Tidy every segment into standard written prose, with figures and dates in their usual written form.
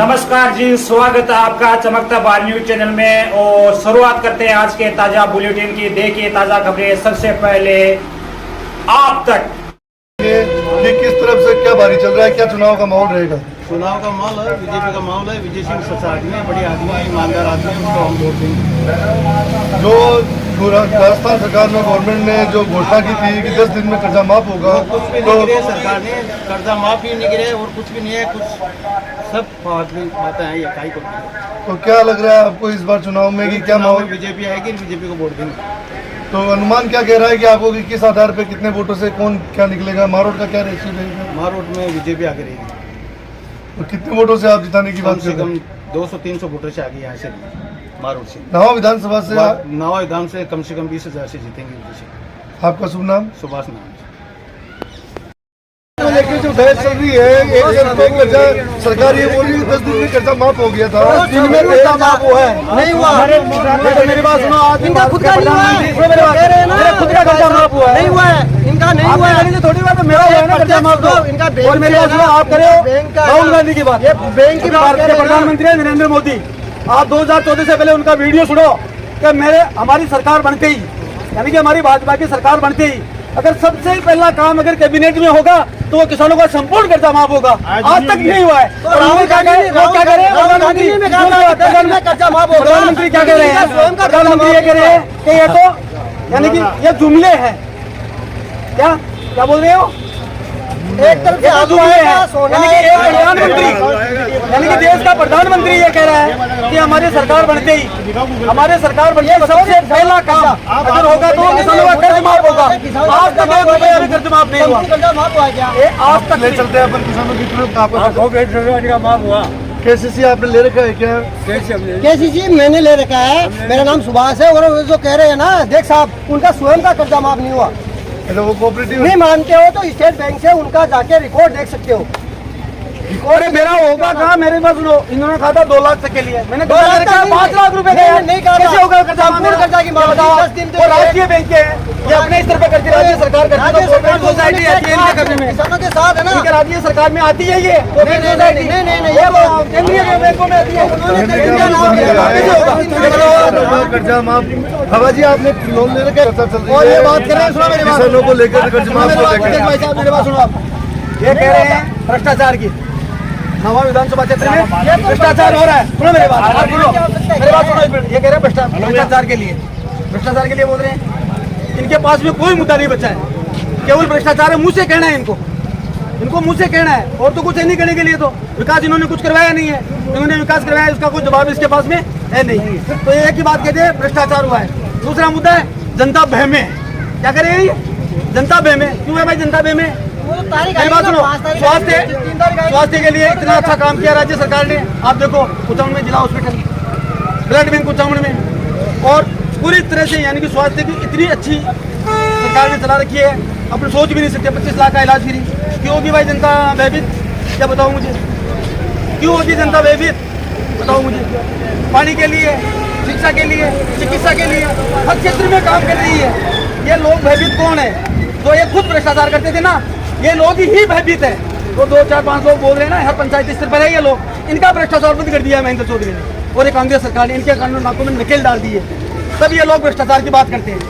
नमस्कार जी, स्वागत है आपका चमकता बार न्यूज चैनल में। और शुरुआत करते हैं आज के ताजा बुलेटिन की। देखिए ताजा खबरें सबसे पहले आप तक। ये किस तरफ से क्या बारी चल रहा है, क्या चुनाव का माहौल रहेगा? चुनाव का माहौल है, बीजेपी का माहौल है। विजय सिंह सच्चा आदमी है, बढ़िया आदमी है, ईमानदार आदमी है, उसको हम वोट देंगे। जो राजस्थान सरकार में गवर्नमेंट ने जो घोषणा की थी कि 10 दिन में कर्जा माफ होगा, कुछ भी नहीं गिरे, सरकार ने कर्जा माफ ही नहीं गिरे और कुछ भी नहीं है, कुछ सब बातें हैं ये काई को। तो क्या लग रहा है आपको इस बार चुनाव में कि क्या माहौल? बीजेपी आएगी, बीजेपी को वोट देंगे। तो अनुमान क्या कह रहा है कि आपको कि किस आधार पे कितने वोटों से कौन क्या निकलेगा? मारोट का क्या रेशियो रहेगा? मारोट में बीजेपी आगे रहेगी। तो कितने वोटों से आप जिताने की कम बात से कर कम रहे हैं? 200-300 वोटर से आगे यहाँ से मारोट से। नवा विधानसभा से नवा विधान से कम 20,000 से जीतेंगे विजय सिंह। आपका शुभ नाम? सुभाष नाम। लेकिन जो बहस चल रही है, एक तरफ तो कर्जा सरकार ये बोल रही है 10 दिन में कर्जा माफ हो गया था, दिन में कर्जा माफ हुआ है, नहीं हुआ। मेरी बात सुनो, आज इनका खुद का नहीं हुआ है, खुद का कर्जा माफ हुआ है, नहीं हुआ है, इनका नहीं हुआ है। थोड़ी बात मेरा हुआ है ना कर्जा माफ। इनका और मेरी बात सुनो, आप करे बैंक का राहुल गांधी की बात, ये बैंक की बात भारत के प्रधानमंत्री है नरेंद्र मोदी। आप 2014 से पहले उनका वीडियो सुनो कि हमारी सरकार बनते ही, यानी कि हमारी भाजपा की सरकार बनते ही अगर सबसे पहला काम अगर कैबिनेट में होगा तो वो किसानों का संपूर्ण कर्जा माफ होगा। आज तक नहीं हुआ है। और राहुल क्या कह रहे हैं? प्रधानमंत्री कर्जा माफ होगा। प्रधानमंत्री क्या कह रहे हैं? प्रधानमंत्री ये कह रहे हैं कि ये तो यानी कि ये जुमले हैं। क्या क्या बोल रहे हो? एक तरफ से जुमले हैं, यानी कि एक प्रधानमंत्री, यानी कि देश का प्रधानमंत्री ये कह रहा है कि हमारी सरकार बनते ही, हमारे सरकार बनते ही सबसे पहला काम अगर होगा तो किसानों का कर्ज माफ होगा। आज तक 1 रुपया भी कर्ज माफ नहीं हुआ। कर्जा माफ हुआ क्या? ये आज तक ले चलते हैं अपन किसानों की तरफ। आपका माफ हुआ? केसीसी आपने ले रखा है क्या? केसीसी मैंने ले रखा है, मेरा नाम सुभाष है। और जो कह रहे हैं ना देख साहब, उनका स्वयं का कर्जा माफ नहीं हुआ। वो कोऑपरेटिव नहीं मानते हो तो स्टेट बैंक से उनका जाके रिकॉर्ड देख सकते हो। अरे मेरा होगा कहाँ? मेरे पास लो, इन्होंने कहा था 2 लाख तक के लिए, मैंने 2 लाख का 5 लाख रुपए का नहीं कहा। कैसे होगा कर्जा? संपूर्ण कर्जा की माफ बताओ। 10 दिन वो राष्ट्रीय बैंक के हैं, ये अपने स्तर पर करती है, राज्य सरकार करती है, तो कोऑपरेटिव सोसाइटी आती है इनके करने में। किसानों के साथ है ना। ठीक है, राज्य सरकार में आती है ये कोऑपरेटिव नहीं, सोसाइटी। नहीं, नहीं, नहीं, ये वो केंद्रीय बैंकों में आती है। कर्जा माफ। हवा जी आपने लोन ले रखा है और ये बात कर रहे हैं, सुनो मेरी बात, किसानों को लेकर कर्ज माफ को लेकर भाई साहब मेरी बात सुनो आप। ये कह रहे हैं भ्रष्टाचार की, नवा विधानसभा क्षेत्र में भ्रष्टाचार हो रहा है। सुनो मेरी बात, मेरी बात सुनो एक मिनट। ये कह रहे हैं भ्रष्टाचार के लिए बोल रहे हैं। इनके पास में कोई मुद्दा नहीं बचा है, केवल भ्रष्टाचार है। मुंह से कहना है इनको मुंह से कहना है, और तो कुछ है नहीं कहने के लिए। तो विकास इन्होंने कुछ करवाया नहीं है, इन्होंने विकास करवाया उसका कोई जवाब इसके पास में है नहीं। तो एक ही बात कहते हैं भ्रष्टाचार हुआ है। दूसरा मुद्दा है जनता बह में। क्या करेगी जनता बह में? क्यों है भाई जनता बह में? मेरी बात सुनो, स्वास्थ्य के लिए इतना अच्छा काम किया राज्य सरकार ने। आप देखो कुचामन में जिला हॉस्पिटल, ब्लड बैंक कुचामन में, और पूरी तरह से यानी कि स्वास्थ्य की इतनी अच्छी सरकार ने चला रखी है, अपने सोच भी नहीं सकते। 25 लाख का इलाज फ्री। क्यों होगी भाई जनता भयभीत? क्या बताओ मुझे, क्यों होगी जनता भयभीत? बताओ मुझे। पानी के लिए, शिक्षा के लिए, चिकित्सा के लिए, हर क्षेत्र में काम कर रही है। ये लोग भयभीत कौन है? जो ये खुद भ्रष्टाचार करते थे ना, ये लोग ही भयभीत है। तो 2, 4, 5 लोग बोल रहे हैं ना, हर पंचायत स्तर पर है ये लोग। इनका भ्रष्टाचार बंद कर दिया है महेंद्र चौधरी ने और ये कांग्रेस सरकार ने। इनके कानून नाकों में नकेल डाल दी है, तब ये लोग भ्रष्टाचार की बात करते हैं।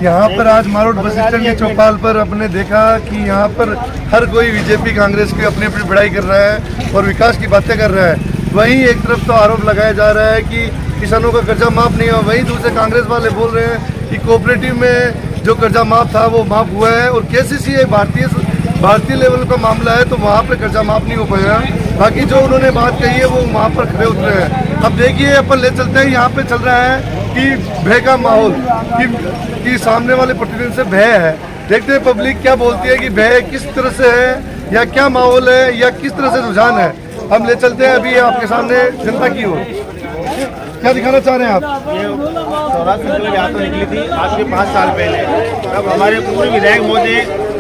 यहाँ पर आज मारोट बस स्टैंड के चौपाल पर अपने देखा कि यहाँ पर हर कोई बीजेपी कांग्रेस की अपनी अपनी बड़ाई कर रहा है और विकास की बातें कर रहा है। वहीं एक तरफ तो आरोप लगाया जा रहा है कि किसानों का कर्जा माफ नहीं हुआ, वहीं दूसरे कांग्रेस वाले बोल रहे हैं कि कोऑपरेटिव में जो कर्जा माफ था वो माफ हुआ है। और केसीसी भारतीय लेवल का मामला है, तो वहाँ पर कर्जा माफ नहीं हो पाया। बाकी जो उन्होंने बात कही है वो वहाँ पर खड़े उतरे हैं। अब देखिए अपन ले चलते हैं, यहाँ पे चल रहा है कि भय का माहौल, कि सामने वाले प्रतिनिधि से भय है। देखते हैं पब्लिक क्या बोलती है कि भय किस तरह से है, या क्या माहौल है, या किस तरह से रुझान है। हम ले चलते हैं अभी आपके सामने जनता की ओर। क्या दिखाना चाह रहे हैं आप? ये सौराष्ट्र की यात्रा निकली थी आज से 5 साल पहले। तब हमारे पूर्व विधायक मोदी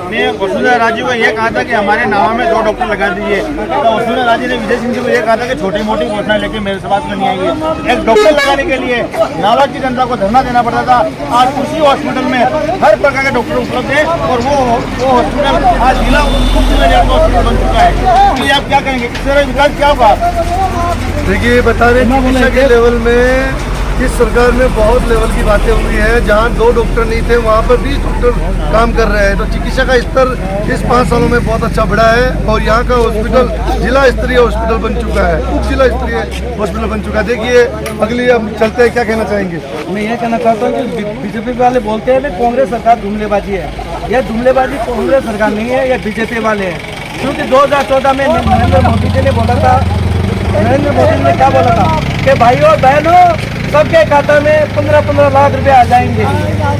ने वसुंधरा राजे को यह कहा था कि हमारे नावा में 2 डॉक्टर लगा दीजिए। तो वसुंधरा राजे ने विजय सिंह जी को यह कहा था कि छोटी मोटी घोषणा लेके मेरे से बात में नहीं आएगी। एक डॉक्टर लगाने के लिए नावा की जनता को धरना देना पड़ता था। आज उसी हॉस्पिटल में हर प्रकार के डॉक्टर उपलब्ध है और वो हॉस्पिटल आज जिला उप जिला हॉस्पिटल बन चुका है। इसलिए आप कहेंगे? इस तरह विकास क्या होगा? देखिए, बता रहे चिकित्सा के लेवल में इस सरकार में बहुत लेवल की बातें हुई है। जहाँ 2 डॉक्टर नहीं थे वहाँ पर 20 डॉक्टर काम कर रहे हैं। तो चिकित्सा का स्तर इस 5 सालों में बहुत अच्छा बढ़ा है और यहाँ का हॉस्पिटल जिला स्तरीय हॉस्पिटल बन चुका है, उप जिला स्तरीय हॉस्पिटल बन चुका है। देखिए, अगली अब चलते हैं, क्या कहना चाहेंगे? मैं ये कहना चाहता हूँ कि बीजेपी वाले बोलते हैं कि कांग्रेस सरकार जुमलेबाजी है। यह जुमलेबाजी कांग्रेस सरकार नहीं है, यह बीजेपी वाले हैं। क्योंकि 2014 में नरेंद्र मोदी जी ने बोला था, नरेंद्र मोदी ने क्या बोला था कि भाइयों बहनों सबके खाते में 15-15 लाख रुपए आ जाएंगे।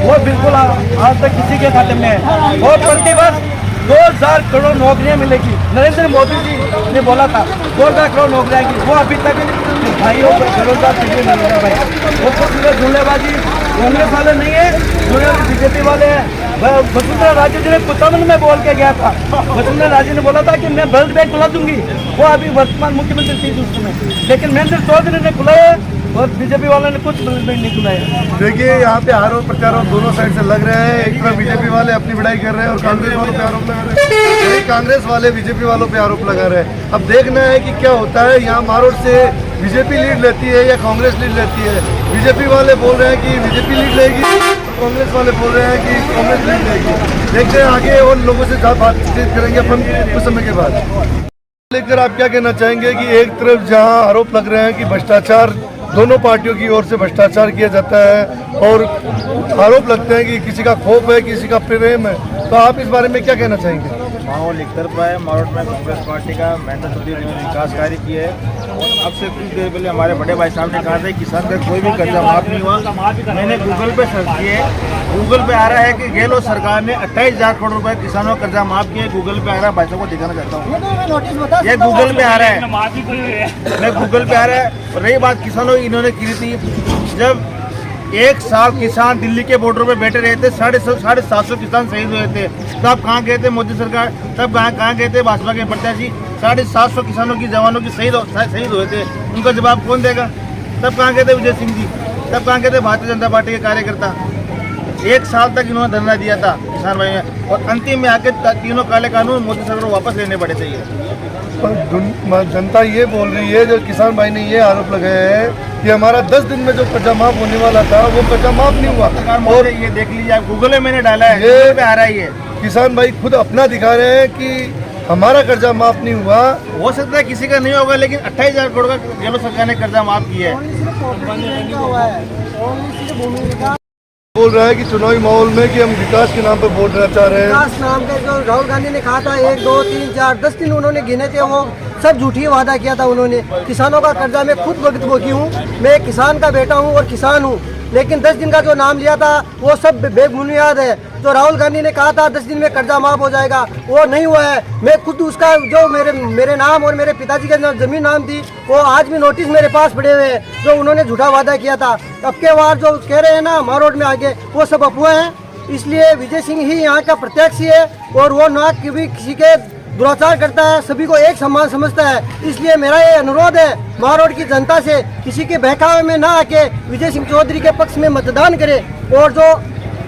वो बिल्कुल आज तक किसी के खाते में है। और प्रतिवर्ष 2000 करोड़ नौकरियां मिलेगी। नरेंद्र मोदी जी ने बोला था 2000 करोड़ नौकरियां आएगी, वो अभी तक भाइयों बेरोजगार फिर भी नहीं है भाई। वो कुछ जुमलेबाजी कांग्रेस वाले नहीं है, जुमलेबाजी बीजेपी वाले हैं। वसुंधरा राजे जी ने कुतमन में बोल के गया था, वसुंधरा राजे ने बोला था कि मैं वर्ल्ड बैंक खुला दूंगी। वो अभी वर्तमान मुख्यमंत्री थी उस समय, लेकिन महेंद्र चौधरी ने खुलाया और बीजेपी वालों ने कुछ नहीं खुलाया। देखिए, यहाँ पे आरोप प्रत्यारोप दोनों साइड से लग रहे हैं। एक तरफ बीजेपी वाले अपनी बढ़ाई कर रहे हैं और कांग्रेस वालों पे आरोप लगा रहे हैं। यही कांग्रेस वाले बीजेपी वालों पे आरोप लगा रहे हैं। अब देखना है कि क्या होता है। यहाँ मारोड़ से बीजेपी लीड लेती है या कांग्रेस लीड लेती है। बीजेपी वाले बोल रहे हैं कि बीजेपी लीड लेगी, कांग्रेस वाले बोल रहे हैं कि कांग्रेस लीड लेगी। देखते हैं आगे और लोगों से बातचीत करेंगे अपन कुछ समय के बाद। लेकर आप क्या कहना चाहेंगे कि एक तरफ जहाँ आरोप लग रहे हैं कि भ्रष्टाचार, दोनों पार्टियों की ओर से भ्रष्टाचार किया जाता है और आरोप लगते हैं कि किसी का खौफ है, किसी का प्रेम है, तो आप इस बारे में क्या कहना चाहेंगे? माहौल एक तरफा है। मारोट में कांग्रेस पार्टी का महेंद्र चौधरी ने विकास कार्य किए है और अब से कुछ देर पहले हमारे बड़े भाई साहब ने कहा था किसान का कोई भी कर्जा माफ नहीं हुआ। मैंने गूगल पे सर्च किए, गूगल पे आ रहा है कि गहलोत सरकार ने 28,000 करोड़ रुपए किसानों का कर्जा माफ किए। गूगल पे आ रहा है, भाई साहब को दिखाना चाहता हूँ, ये गूगल पे आ रहा है, मैं गूगल पे आ रहा है। और रही बात किसानों की, इन्होंने की थी जब 1 साल किसान दिल्ली के बॉर्डर पे बैठे रहे थे, 750 किसान शहीद हुए थे। तब कहाँ गए थे मोदी सरकार? तब कहाँ गए थे भाजपा के प्रत्याशी? 750 किसानों की, जवानों की शहीद हुए थे। उनका जवाब कौन देगा? तब कहाँ गए थे विजय सिंह जी? तब कहाँ गए थे भारतीय जनता पार्टी के कार्यकर्ता? 1 साल तक इन्होंने धरना दिया था किसान भाई में और अंतिम में आके तीनों काले कानून मोदी सरकार को वापस लेने पड़े थे। जनता ये बोल रही है, जो किसान भाई ने ये आरोप लगाया है कि हमारा 10 दिन में जो कर्जा माफ होने वाला था वो कर्जा माफ नहीं हुआ। और ये देख लीजिए, गूगल में मैंने डाला है, ये पे आ रहा है। ये किसान भाई खुद अपना दिखा रहे हैं कि हमारा कर्जा माफ नहीं हुआ। हो सकता है किसी का नहीं होगा, लेकिन 28,000 करोड़ का गहलोत सरकार ने कर्जा माफ किया है। बोल रहा है कि चुनावी माहौल में कि हम विकास के नाम पर वोट देना चाह रहे हैं। विकास नाम का जो राहुल गांधी ने कहा था 1, 2, 3, 4, 10 दिन उन्होंने गिने थे, वो सब झूठी वादा किया था उन्होंने। किसानों का कर्जा मैं खुद भुगती हूँ, मैं एक किसान का बेटा हूँ और किसान हूँ, लेकिन 10 दिन का जो नाम लिया था वो सब बेबुनियाद है। जो राहुल गांधी ने कहा था 10 दिन में कर्जा माफ हो जाएगा, वो नहीं हुआ है। मैं खुद उसका जो मेरे नाम और मेरे पिताजी के जमीन नाम थी, वो आज भी नोटिस मेरे पास पड़े हुए हैं, जो उन्होंने झूठा वादा किया था। अब के बार जो कह रहे हैं ना मारोड में आगे, वो सब अफवाह हैं। इसलिए विजय सिंह ही यहाँ का प्रत्याशी है और वो ना कभी किसी के दुराचार करता है, सभी को एक समान समझता है। इसलिए मेरा ये अनुरोध है मारोड की जनता से, किसी के बहकावे में ना आके विजय सिंह चौधरी के पक्ष में मतदान करे। और जो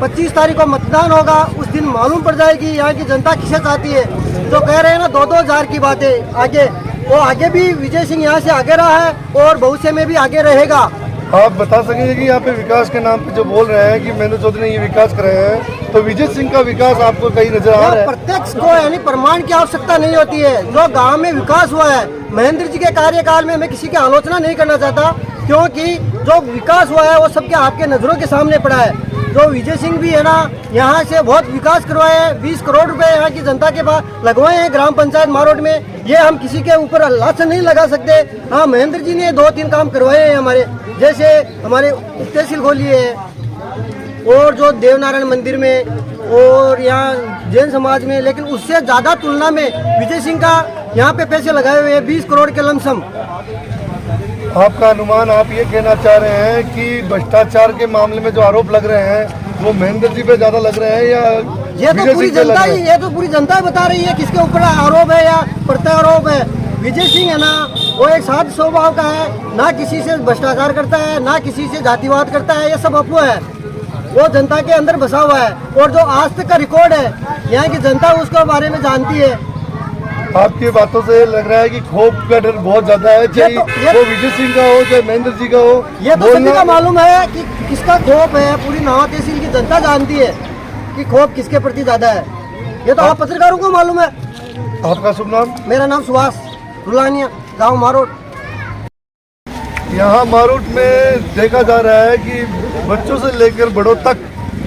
25 तारीख को मतदान होगा उस दिन मालूम पड़ जाएगी यहाँ की जनता किसे चाहती है। जो कह रहे हैं ना 2-2 हजार की बातें आगे, वो आगे भी विजय सिंह यहाँ से आगे रहा है और भविष्य में भी आगे रहेगा। आप बता सकेंगे कि यहाँ पे विकास के नाम पे जो बोल रहे हैं कि महेंद्र चौधरी ने ये विकास कराया है, तो विजय सिंह का विकास आपको कहीं नजर आ रहा है? प्रत्यक्ष को यानी प्रमाण की आवश्यकता नहीं होती है। जो गांव में विकास हुआ है महेंद्र जी के कार्यकाल में, मैं किसी की आलोचना नहीं करना चाहता, क्योंकि जो विकास हुआ है वो सबके आपके नजरों के सामने पड़ा है। जो विजय सिंह भी है ना, यहाँ से बहुत विकास करवाए हैं, 20 करोड़ रुपए यहाँ की जनता के पास लगवाए हैं ग्राम पंचायत मारोड में। ये हम किसी के ऊपर अल्लाह से नहीं लगा सकते। हाँ, महेंद्र जी ने 2-3 काम करवाए हैं हमारे, जैसे हमारे तहसील खोली है और जो देवनारायण मंदिर में और यहाँ जैन समाज में, लेकिन उससे ज़्यादा तुलना में विजय सिंह का यहाँ पे पैसे लगाए हुए हैं 20 करोड़ के लमसम। आपका अनुमान, आप ये कहना चाह रहे हैं कि भ्रष्टाचार के मामले में जो आरोप लग रहे हैं वो महेंद्र जी पे ज्यादा लग रहे हैं या ये तो पूरी जनता बता रही है किसके ऊपर आरोप है या प्रत्यारोप है। विजय सिंह है ना, वो एक साध स्वभाव का है, ना किसी से भ्रष्टाचार करता है, ना किसी से जातिवाद करता है, ये सब अफवाह है। वो जनता के अंदर बसा हुआ है और जो आज तक का रिकॉर्ड है यहाँ की जनता उसके बारे में जानती है। आपकी बातों से लग रहा है कि खौफ का डर बहुत ज्यादा है, चाहे वो विजय सिंह का हो चाहे महेंद्र जी का हो। ये तो सभी का मालूम है कि किसका खौफ है। पूरी नावा तहसील की जनता जानती है कि खौफ किसके प्रति ज्यादा है। ये तो आप पत्रकारों को मालूम है। आपका शुभ नाम? मेरा नाम सुभाष रुलानिया, गाँव मारोट। यहाँ मारोट में देखा जा रहा है कि बच्चों से लेकर बड़ों तक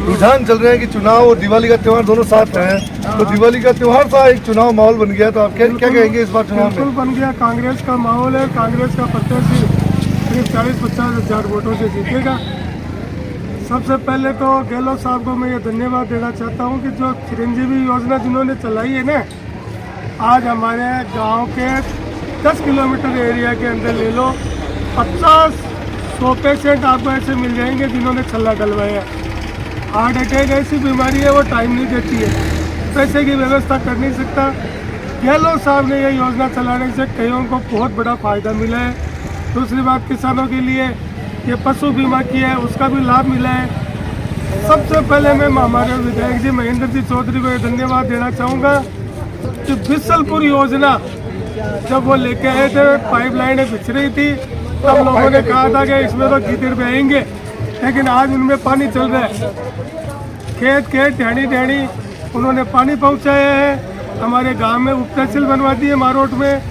रुझान चल रहे हैं कि चुनाव और दिवाली का त्योहार दोनों साथ हैं। तो दिवाली का त्योहार था, एक चुनाव माहौल बन गया। तो आप क्या कहेंगे इस बार चुनाव में? बिल्कुल बन गया। कांग्रेस का माहौल है। कांग्रेस का प्रत्याशी करीब 40-50 हज़ार वोटों से जीतेगा। सबसे पहले तो गहलोत साहब को मैं ये धन्यवाद देना चाहता हूँ कि जो चिरंजीवी योजना जिन्होंने चलाई है ना, आज हमारे गांव के 10 किलोमीटर एरिया के अंदर ले लो 50-100 पेशेंट आपको ऐसे मिल जाएंगे जिन्होंने छल्ला डलवाया। हार्ट अटैक ऐसी बीमारी है वो टाइम नहीं देती है, पैसे की व्यवस्था कर नहीं सकता। गहलोत साहब ने ये योजना चलाने से कईयों को बहुत बड़ा फायदा मिला है। दूसरी बात, किसानों के लिए ये पशु बीमा किया है, उसका भी लाभ मिला है। सबसे पहले मैं हमारे विधायक जी महेंद्र जी चौधरी को ये धन्यवाद देना चाहूँगा कि बिसलपुर योजना जब वो लेके आए थे, पाइपलाइनें बिछ रही थी, तब लोगों ने कहा था कि इसमें तो कीचड़ पे आएंगे, लेकिन आज उनमें पानी चल रहा है। खेत खेत ढेड़ी ढेड़ी उन्होंने पानी पहुंचाया है। हमारे गांव में उप तहसील बनवा दी है, मारोट में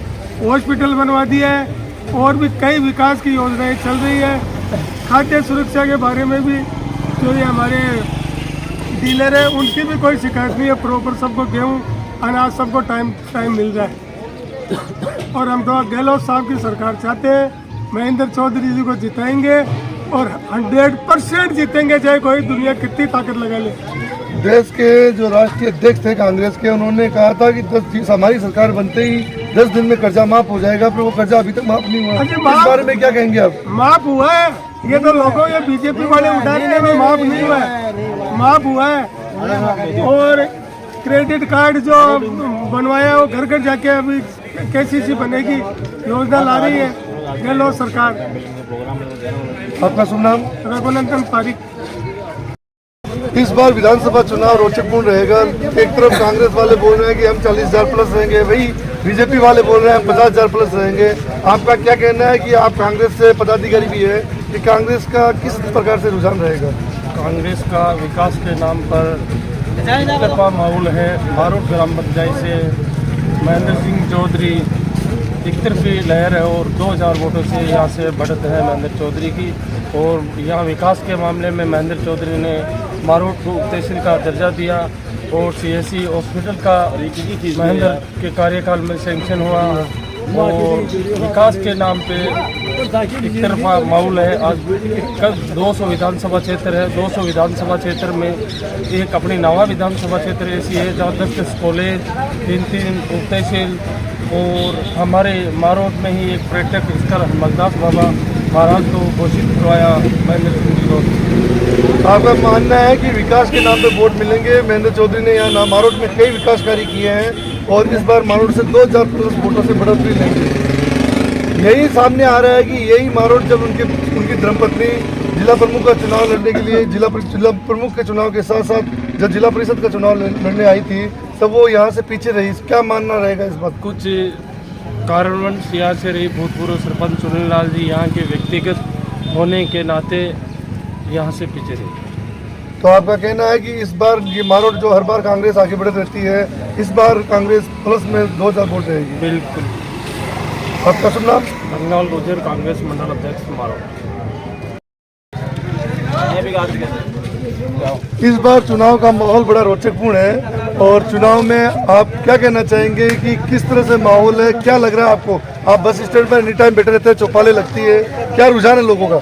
हॉस्पिटल बनवा दिया है, और भी कई विकास की योजनाएं चल रही है। खाद्य सुरक्षा के बारे में भी जो ये हमारे डीलर है उनकी भी कोई शिकायत नहीं है। प्रॉपर सबको गेहूँ अनाज सबको टाइम मिल रहा है। और हम तो गहलोत साहब की सरकार चाहते हैं। महेंद्र चौधरी जी को जिताएंगे और 100% जीतेंगे, चाहे कोई दुनिया कितनी ताकत लगा ले। देश के जो राष्ट्रीय अध्यक्ष थे कांग्रेस के, उन्होंने कहा था कि 10 हमारी सरकार बनते ही 10 दिन में कर्जा माफ हो जाएगा, पर वो कर्जा अभी तक माफ नहीं हुआ। इस बारे में क्या कहेंगे आप? माफ हुआ है, ये तो लोगों ये बीजेपी वाले उठाने में माफ नहीं हुआ है, माफ हुआ है। और क्रेडिट कार्ड जो बनवाया वो घर घर जाके अभी KCC बनेगी, योजना ला रही है गहलोत सरकार। आपका शुभ नाम? रघुनंदन पारिक। इस बार विधानसभा चुनाव रोचकपूर्ण रहेगा। एक तरफ कांग्रेस वाले बोल रहे हैं कि हम 40,000 प्लस रहेंगे, वही बीजेपी वाले बोल रहे हैं हम 50,000 प्लस रहेंगे। आपका क्या कहना है कि आप कांग्रेस से पदाधिकारी भी है, कि कांग्रेस का किस प्रकार से रुझान रहेगा? कांग्रेस का विकास के नाम पर तरफा माहौल है। मारोट ग्राम पंचायत से महेंद्र सिंह चौधरी एक तरफी लहर है और 2000 वोटों से यहाँ से बढ़त है महेंद्र चौधरी की। और यहाँ विकास के मामले में महेंद्र चौधरी ने मारोट को तहसील का दर्जा दिया और CSC हॉस्पिटल का महेंद्र के कार्यकाल में सेंक्शन हुआ। और विकास के नाम पे एक तरफा माहौल है। आज कल 200 विधानसभा क्षेत्र है, 200 विधानसभा क्षेत्र में एक अपनी नवा विधानसभा क्षेत्र ऐसी है जहाँ 10 कॉलेज, 3 उप तहसील और हमारे मारोट में ही एक पर्यटक स्थल मलदास बाबा महाराज को घोषित करवाया महेंद्र सिंह जी को। आपका मानना है कि विकास के नाम पे वोट मिलेंगे? महेंद्र चौधरी ने यहाँ मारोट में कई विकास कार्य किए हैं और इस बार मारोट से 2000 प्लस वोटों से बढ़ोतरी लेंगे। यही सामने आ रहा है कि यही मारोट जब उनकी धर्मपत्नी जिला प्रमुख का चुनाव लड़ने के लिए जिला प्रमुख के चुनाव के साथ साथ जब जिला परिषद का चुनाव लड़ने आई थी तब वो यहाँ से पीछे रही। क्या मानना रहेगा इस बात? कुछ कारणवश यहाँ से रही भूतपूर्व सरपंच सुनील लाल जी यहाँ के व्यक्तिगत होने के नाते यहाँ से पीछे रही। तो आपका कहना है कि इस बार ये मारोट जो हर बार कांग्रेस आगे बढ़ रहती है, इस बार कांग्रेस प्लस में 2000 वोट रहेगी? बिल्कुल। आपका शुभ नाम? बंगाल गुजर, कांग्रेस मंडल अध्यक्ष मारोट। इस बार चुनाव का माहौल बड़ा रोचकपूर्ण है और चुनाव में आप क्या कहना चाहेंगे कि किस तरह से माहौल है? क्या लग रहा है आपको? आप बस स्टैंड पर एनी टाइम बैठे रहते हैं, चौपालें लगती है, क्या रुझान है लोगों का?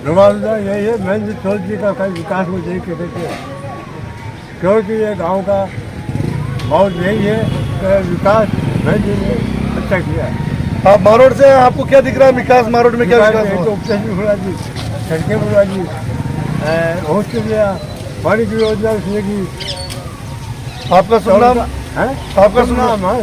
यही है महेंद्र चौधरी का कई विकास को देख के देखिए, क्योंकि ये गांव का माहौल यही है कि विकास महेंद्र ने अच्छा किया है। आप मारोट से, आपको क्या दिख रहा है विकास? मारोट में क्या विकास हुआ? बुला दी, सड़कें बुला दी, हॉस्पिटल, पानी की योजना की। आपका शुभ नाम? है आपका शुभ नाम? हाँ,